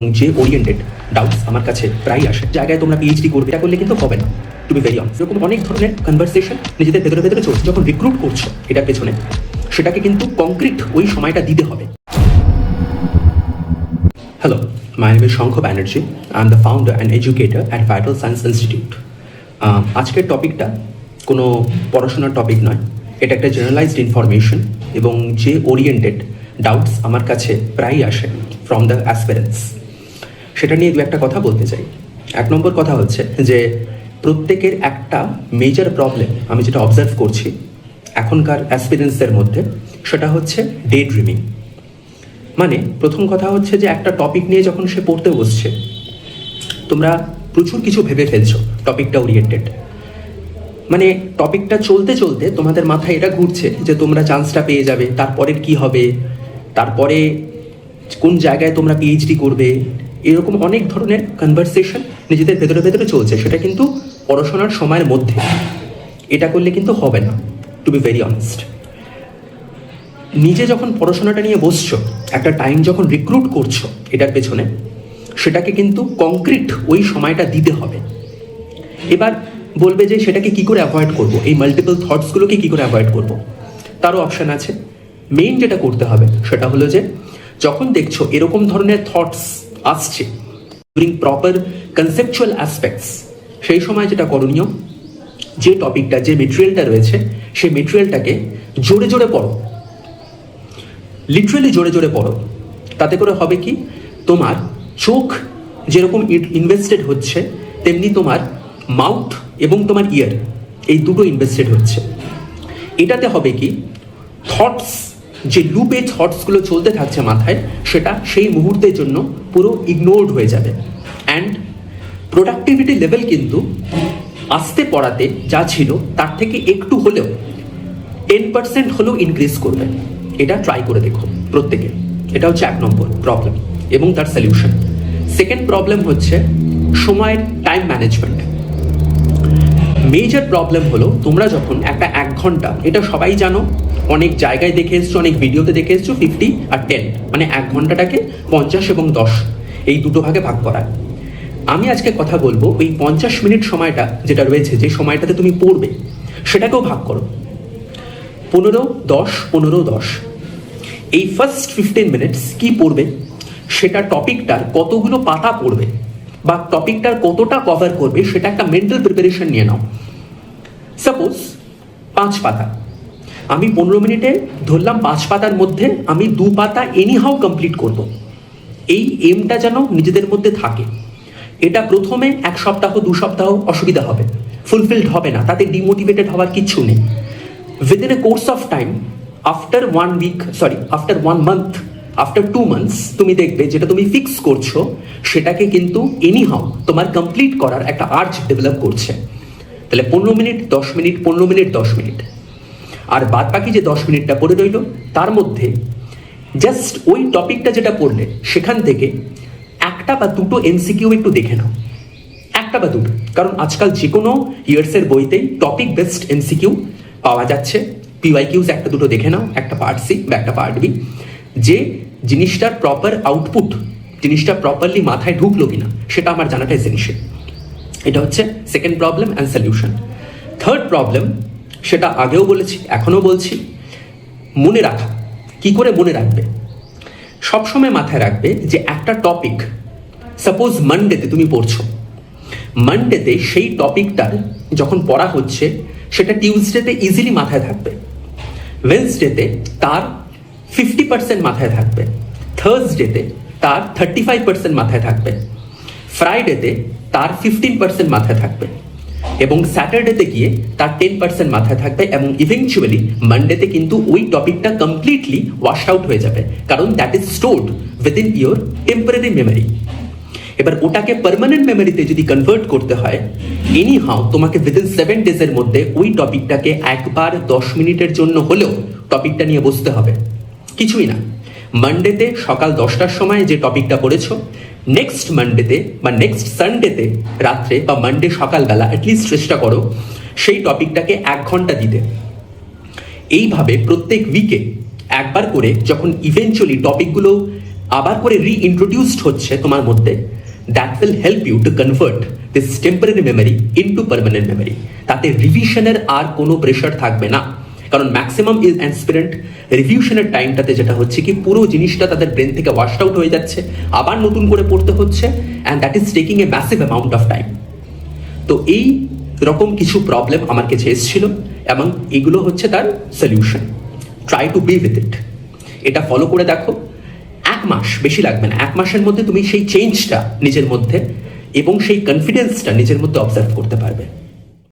যে oriented doubts আমার কাছে প্রায় আসে, জায়গায় তোমরা পিএইচডি করবে, এটা করলে কিন্তু হবে না। টু বি ভেরি অনেস্ট, এরকম অনেক ধরনের কনভারসেশন নিজেদের ভেতরে ভেতরে চলছে। যখন রিক্রুট করছো এটার পেছনে, সেটাকে কিন্তু কংক্রিট ওই সময়টা দিতে হবে। Hello, my name is Shankha Banerjee. I am the founder and educator at vital science institute. আজকের টপিকটা কোনো পড়াশোনার টপিক নয়, এটা একটা জেনারেলাইজড ইনফরমেশন এবং যে ওরিয়েন্টেড ডাউটস আমার কাছে প্রায়ই আসে ফ্রম দ্য অ্যাসপিরেন্টস, সেটা নিয়ে দু একটা কথা বলতে চাই। এক নম্বর কথা হচ্ছে যে প্রত্যেকের একটা মেজর প্রবলেম আমি যেটা অবজার্ভ করছি এখনকার অ্যাসপিরেন্টসদের মধ্যে, সেটা হচ্ছে ডে ড্রিমিং। মানে প্রথম কথা হচ্ছে যে একটা টপিক নিয়ে যখন সে পড়তে বসছে, তোমরা প্রচুর কিছু ভেবে ফেলছো টপিকটা ওরিয়েন্টেড। মানে টপিকটা চলতে চলতে তোমাদের মাথায় এটা ঘুরছে যে তোমরা চান্সটা পেয়ে যাবে, তারপরের কি হবে, তারপরে কোন জায়গায় তোমরা পিএইচডি করবে, এরকম অনেক ধরনের কনভারসেশন নিজেদের ভেতরে ভেতরে চলছে। সেটা কিন্তু পড়াশোনার সময়ের মধ্যে, এটা করলে কিন্তু হবে না। টু বি ভেরি অনেস্ট, নিজে যখন পড়াশোনাটা নিয়ে বসছো, একটা টাইম যখন রিক্রুট করছো এটার পেছনে, সেটাকে কিন্তু কংক্রিট ওই সময়টা দিতে হবে। এবার বলবে যে সেটাকে কি করে অ্যাভয়েড করব, এই মাল্টিপল থটসগুলোকে কি করে অ্যাভয়েড করব, তারও অপশান আছে। মেইন যেটা করতে হবে সেটা হলো যে যখন দেখছো এরকম ধরনের থটস আসছে ডিউরিং প্রপার কনসেপচুয়াল অ্যাসপেক্টস, সেই সময় যেটা করণীয়, যে টপিকটা, যে মেটেরিয়ালটা রয়েছে, সেই মেটেরিয়ালটাকে জোরে জোরে পড়ো, লিটারেলি জোরে জোরে পড়ো। তাতে করে হবে কি, তোমার চোখ যেরকম ইনভেস্টেড হচ্ছে, তেমনি তোমার মাউথ এবং তোমার ইয়ার, এই দুটো ইনভেস্টেড হচ্ছে। এটাতে হবে কি, থটস, যে লুপে থটসগুলো চলতে থাকছে মাথায়, সেটা সেই মুহূর্তের জন্য পুরো ইগনোরড হয়ে যাবে। অ্যান্ড প্রোডাক্টিভিটি লেভেল কিন্তু আস্তে পড়াতে যা ছিল তার থেকে একটু হলেও 10% হলেও ইনক্রিজ করবে। এটা ট্রাই করে দেখো প্রত্যেকে। এটা হচ্ছে এক নম্বর প্রবলেম এবং তার সলিউশন। সেকেন্ড প্রবলেম হচ্ছে সময়ের টাইম ম্যানেজমেন্ট। মেজর প্রবলেম হলো তোমরা যখন একটা 1 ঘন্টা, এটা সবাই জানো, অনেক জায়গায় দেখে এসছো, অনেক ভিডিওতে দেখে এসছো, 50 আর 10, মানে 1 ঘন্টাটাকে 50 এবং 10 এই দুটো ভাগে ভাগ করা। আমি আজকে কথা বলবো ওই 50 মিনিট সময়টা যেটা রয়েছে, যে সময়টাতে তুমি পড়বে, সেটাকেও ভাগ করো 15, 10, 15, 10। এই ফার্স্ট 15 মিনিটস কি পড়বে, সেটা টপিকটার কতগুলো পাতা পড়বে বা টপিকটার কতটা কভার করবে, সেটা একটা মেন্টাল প্রিপারেশন নিয়ে নাও। সাপোজ 5 পাতা, আমি 15 মিনিটে ধরলাম 5 পাতার মধ্যে আমি 2 পাতা এনিহাউ কমপ্লিট করব। এই এমটা যেন নিজেদের মধ্যে থাকে। এটা প্রথমে 1 সপ্তাহ 2 সপ্তাহ অসুবিধা হবে, ফুলফিলড হবে না, তাতে ডিমোটিভেটেড হওয়ার কিচ্ছু নেই। Within a course of time, after 1 month, after 2 months, তুমি দেখবে যেটা তুমি ফিক্স করছো সেটাকে কিন্তু এনিহাউ তোমার কমপ্লিট করার একটা আর্চ ডেভেলপ করছে। তাহলে 15 মিনিট 10 মিনিট, 15 মিনিট 10 মিনিট, আর বাদ বাকি যে 10 মিনিটটা পড়ে রইল, তার মধ্যে জাস্ট ওই টপিকটা যেটা পড়লে সেখান থেকে 1টা বা 2টো এমসিকিউ একটু দেখে নাও। 1টা বা 2টো, কারণ আজকাল যে কোনো ইয়ার্সের বইতেই টপিক বেসড এমসিকিউ পাওয়া যাচ্ছে। পিওয়াইকিউজ 1টা 2টো দেখে নাও, একটা পার্ট সি বা একটা পার্ট বি, যে জিনিসটার প্রপার আউটপুট, জিনিসটা প্রপারলি মাথায় ঢুকলো কিনা, সেটা আমার জানাটা এসেনশিয়াল। এটা হচ্ছে second problem and solution. Third problem, সেটা আগেও বলেছি, এখনও বলছি, মনে রাখা। কি করে মনে রাখবে? সবসময় মাথায় রাখবে যে একটা টপিক, সাপোজ মানডেতে তুমি পড়ছো, মানডেতে সেই টপিকটার যখন পড়া হচ্ছে, সেটা টিউসডেতে ইজিলি মাথায় থাকবে, ওয়েডনেসডেতে তার 50% মাথায় থাকবে, থার্সডেতে তার 35% মাথায় থাকবে, ফ্রাইডেতে তার 15% মাথায় থাকবে, এবং স্যাটারডেতে গিয়ে তার 10% মাথায় থাকবে, এবং ইভেনচুয়ালি মানডেতে কিন্তু ওই টপিকটা কমপ্লিটলি ওয়াশ আউট হয়ে যাবে, কারণ that is stored within your temporary memory. এবার ওটাকে পার্মানেন্ট মেমোরিতে যদি কনভার্ট করতে হয়, এনিহাউ তোমাকে উইদিন 7 ডেজের মধ্যে ওই টপিকটাকে একবার 10 মিনিটের জন্য হলেও টপিকটা নিয়ে বসতে হবে। কিছুই না, মানডেতে সকাল 10টার সময় যে টপিকটা পড়েছো, নেক্সট মানডেতে বা নেক্সট সানডেতে রাত্রে বা মানডে সকালবেলা অ্যাটলিস্ট চেষ্টা করো সেই টপিকটাকে 1 ঘন্টা দিতে। এইভাবে প্রত্যেক উইকে একবার করে, যখন ইভেনচুয়ালি টপিকগুলো আবার করে রিইন্ট্রোডিউসড হচ্ছে তোমার মধ্যে, that will help you to convert this temporary memory into permanent memory. তাতে রিভিশনের আর কোনো প্রেশার থাকবে না, কারণ ম্যাক্সিমাম অ্যাসপিরেন্ট রিভিশনের টাইমটাতে যেটা হচ্ছে কি পুরো জিনিসটা তাদের ব্রেন থেকে ওয়াশ আউট হয়ে যাচ্ছে, আবার নতুন করে পড়তে হচ্ছে, and that is taking a massive amount of time. তো এই রকম কিছু প্রবলেম আমার কাছে এসেছিল এবং এগুলো হচ্ছে তার solution. Try to B with it, এটা ফলো করে দেখো, 1 মাস বেশি লাগবে না, 1 মাসের মধ্যে তুমি সেই চেঞ্জটা নিজের মধ্যে এবং সেই কনফিডেন্সটা নিজের মধ্যে অবজার্ভ করতে পারবে।